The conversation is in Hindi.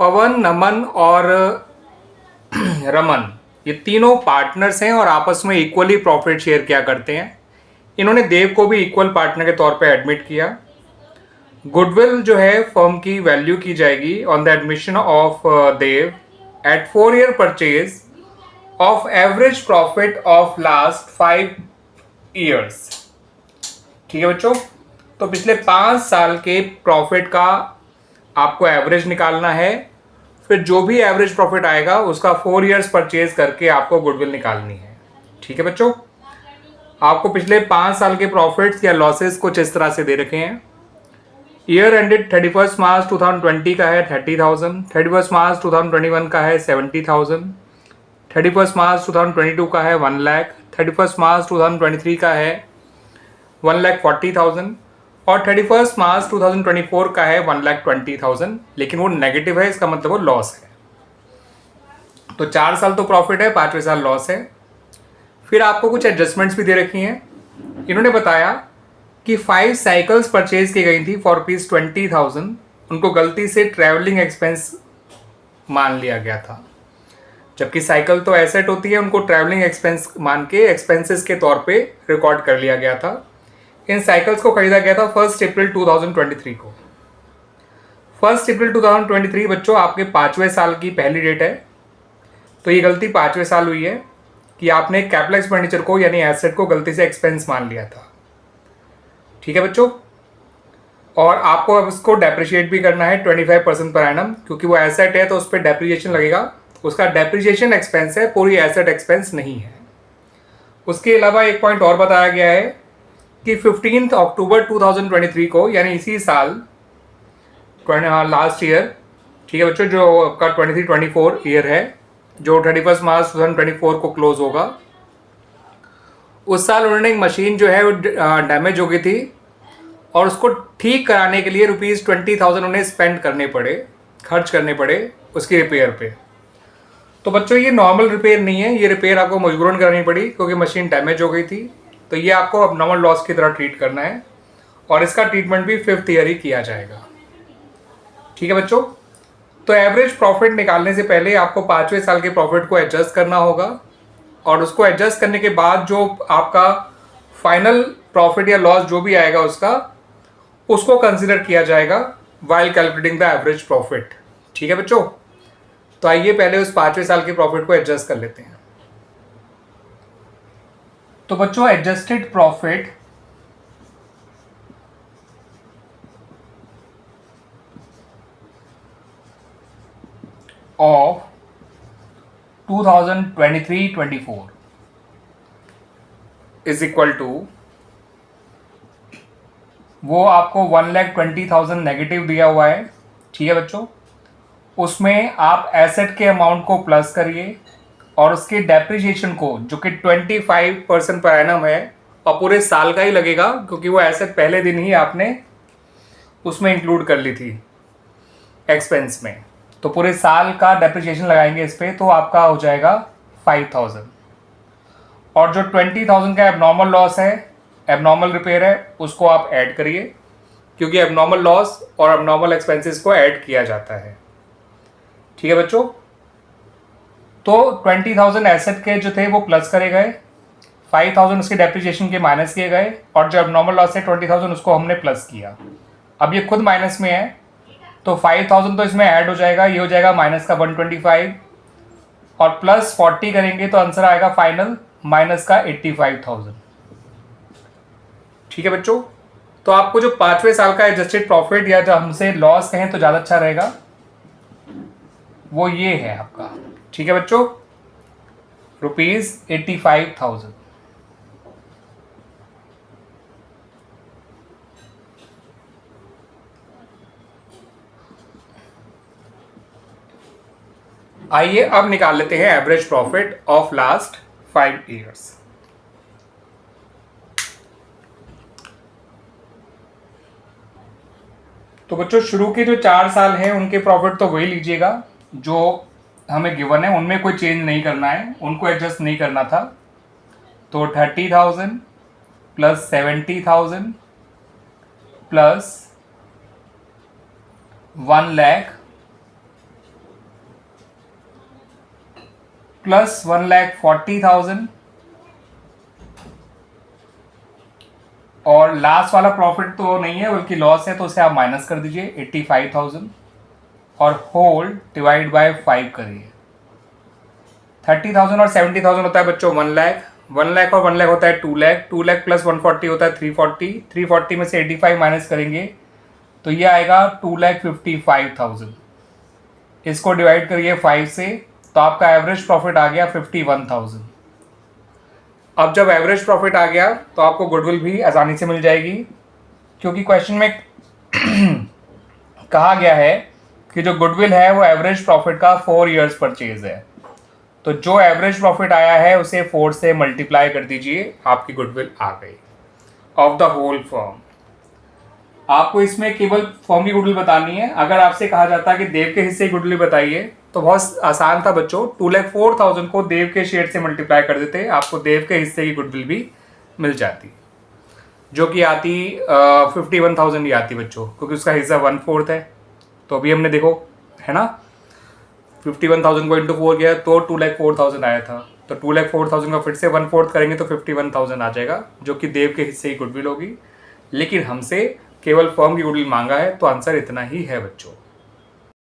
पवन, नमन और रमन, ये तीनों पार्टनर्स हैं और आपस में इक्वली प्रॉफिट शेयर किया करते हैं। इन्होंने देव को भी इक्वल पार्टनर के तौर पे एडमिट किया। गुडविल जो है फर्म की वैल्यू की जाएगी on the admission of Dev at 4 year purchase of average profit of last 5 years। ठीक है बच्चों, तो पिछले 5 साल के प्रॉफिट का आपको एवरेज निकालना है, फिर जो भी एवरेज प्रॉफिट आएगा उसका 4 years परचेज करके आपको गुडविल निकालनी है। ठीक है बच्चों, आपको पिछले 5 साल के प्रॉफिट्स या लॉसेस कुछ इस तरह से दे रखे हैं। ईयर एंडेड 31 मार्च 2020 का है 30,000, 31 मार्च 2021 का है 70,000, 31 मार्च 2022 का है 1 लाख, 31 मार्च 2023 का है 1,40,000 और 31 मार्च 2024 का है 1,20,000। लेकिन वो नेगेटिव है, इसका मतलब वो लॉस है। तो 4 साल तो प्रॉफिट है, 5वें साल लॉस है। फिर आपको कुछ एडजस्टमेंट्स भी दे रखी हैं। इन्होंने बताया कि 5 साइकिल्स परचेज की गई थी फॉर ₹20,000, उनको गलती से ट्रैवलिंग एक्सपेंस मान लिया गया था, जबकि साइकिल तो एसेट होती है, उनको ट्रैवलिंग एक्सपेंस मान के एक्सपेंसेस के तौर पे रिकॉर्ड कर लिया गया था। इन साइकिल्स को खरीदा गया था 1 अप्रैल 2023 को। 1 अप्रैल 2023 बच्चों आपके 5वें साल की पहली डेट है। तो ये गलती 5वें साल हुई है कि आपने कैपिटल एक्सपेंडिचर को यानी एसेट को गलती से एक्सपेंस मान लिया था। ठीक है बच्चों, और आपको अब उसको डेप्रिशिएट भी करना है 25% पर एनम, क्योंकि वो एसेट है तो उस पर डेप्रिसिएशन लगेगा। उसका डेप्रिसिएशन एक्सपेंस है, पूरी एसेट एक्सपेंस नहीं है। उसके अलावा एक पॉइंट और बताया गया है कि 15 अक्टूबर 2023 को यानी इसी साल लास्ट ईयर, ठीक है बच्चों, जो आपका 23-24 ईयर है, जो 31 मार्च 2024 को क्लोज होगा, उस साल उन्होंने एक मशीन जो है वो डैमेज हो गई थी और उसको ठीक कराने के लिए ₹20,000 उन्हें स्पेंड करने पड़े, खर्च करने पड़े उसकी रिपेयर पे। तो बच्चों ये नॉर्मल रिपेयर नहीं है, ये रिपेयर आपको मजबूरन करनी पड़ी क्योंकि मशीन डैमेज हो गई थी। तो ये आपको अब नॉर्मल लॉस की तरह ट्रीट करना है और इसका ट्रीटमेंट भी 5th ईयर ही किया जाएगा। ठीक है बच्चों, तो एवरेज प्रॉफिट निकालने से पहले आपको 5वें साल के प्रॉफिट को एडजस्ट करना होगा और उसको एडजस्ट करने के बाद जो आपका फाइनल प्रॉफिट या लॉस जो भी आएगा उसको कंसिडर किया जाएगा while calculating the average profit. ठीक है बच्चों, तो आइए पहले उस 5वें साल के प्रॉफिट को एडजस्ट कर लेते हैं। तो बच्चों adjusted profit of 2023-24 is equal to, वो आपको 1,20,000 नेगेटिव दिया हुआ है। ठीक है बच्चों, उसमें आप एसेट के अमाउंट को प्लस करिए और उसके डेप्रिसिएशन को, जो कि 25% पर एनम है और पूरे साल का ही लगेगा क्योंकि वो एसेट पहले दिन ही आपने उसमें इंक्लूड कर ली थी एक्सपेंस में, तो पूरे साल का डेप्रिसिएशन लगाएंगे इस पर, तो आपका हो जाएगा 5,000। और जो 20,000 का एबनॉर्मल लॉस है, एबनॉर्मल रिपेयर है, उसको आप ऐड करिए क्योंकि एबनॉर्मल लॉस और एबनॉर्मल एक्सपेंसेस को ऐड किया जाता है। ठीक है बच्चों, तो 20,000 एसेट के जो थे वो प्लस करे गए, 5,000 उसके डेप्रिसिएशन के माइनस किए गए और जो एबनॉर्मल लॉस है 20,000 उसको हमने प्लस किया। अब ये खुद माइनस में है तो 5,000 तो इसमें ऐड हो जाएगा, ये हो जाएगा माइनस का 125 और प्लस 40 करेंगे तो आंसर आएगा फाइनल माइनस का 85,000। ठीक है बच्चों, तो आपको जो 5वें साल का एडजस्टेड प्रॉफिट या जो हमसे लॉस कहें तो ज़्यादा अच्छा रहेगा, वो ये है आपका। ठीक है बच्चों, ₹85,000। आइए अब निकाल लेते हैं average profit of last 5 years। तो बच्चों शुरू के जो 4 साल हैं उनके प्रॉफिट तो वही लीजिएगा जो हमें गिवन है, उनमें कोई चेंज नहीं करना है, उनको एडजस्ट नहीं करना था। तो 30,000 प्लस 70,000 प्लस 1 लाख प्लस 1,40,000 और लास्ट वाला प्रॉफिट तो नहीं है बल्कि लॉस है, तो उसे आप माइनस कर दीजिए 85,000 और होल डिवाइड बाय 5 करिए। 30,000 और 70,000 होता है बच्चों 1 लाख, 1 लाख और 1 लाख होता है 2 लाख, 2 लाख प्लस 140 होता है 340, 340 में से 85 माइनस करेंगे तो ये आएगा 2,55,000। इसको डिवाइड करिए 5 से तो आपका एवरेज प्रॉफिट आ गया 51,000। अब जब एवरेज प्रॉफिट आ गया तो आपको गुडविल भी आसानी से मिल जाएगी, क्योंकि क्वेश्चन में कहा गया है कि जो गुडविल है वो एवरेज प्रॉफिट का 4 इयर्स परचेज है। तो जो एवरेज प्रॉफिट आया है उसे 4 से मल्टीप्लाई कर दीजिए, आपकी गुडविल आ गई ऑफ द होल फर्म। आपको इसमें केवल फर्म की गुडविल बतानी है। अगर आपसे कहा जाता है कि देव के हिस्से की गुडविल बताइए तो बहुत आसान था बच्चों, 2,04,000 को देव के शेयर से मल्टीप्लाई कर देते, आपको देव के हिस्से की गुडविल भी मिल जाती, जो कि आती 51,000 ही आती बच्चों, क्योंकि उसका हिस्सा 1/4 है। तो अभी हमने देखो है ना 51,000 को इंटू 4 किया तो 2,04,000 आया था, तो 2,04,000 का फिर से 1/4 करेंगे तो 51,000 आ जाएगा, जो कि देव के हिस्से की गुडविल होगी। लेकिन हमसे केवल फर्म की गुडविल मांगा है, तो आंसर इतना ही है बच्चों।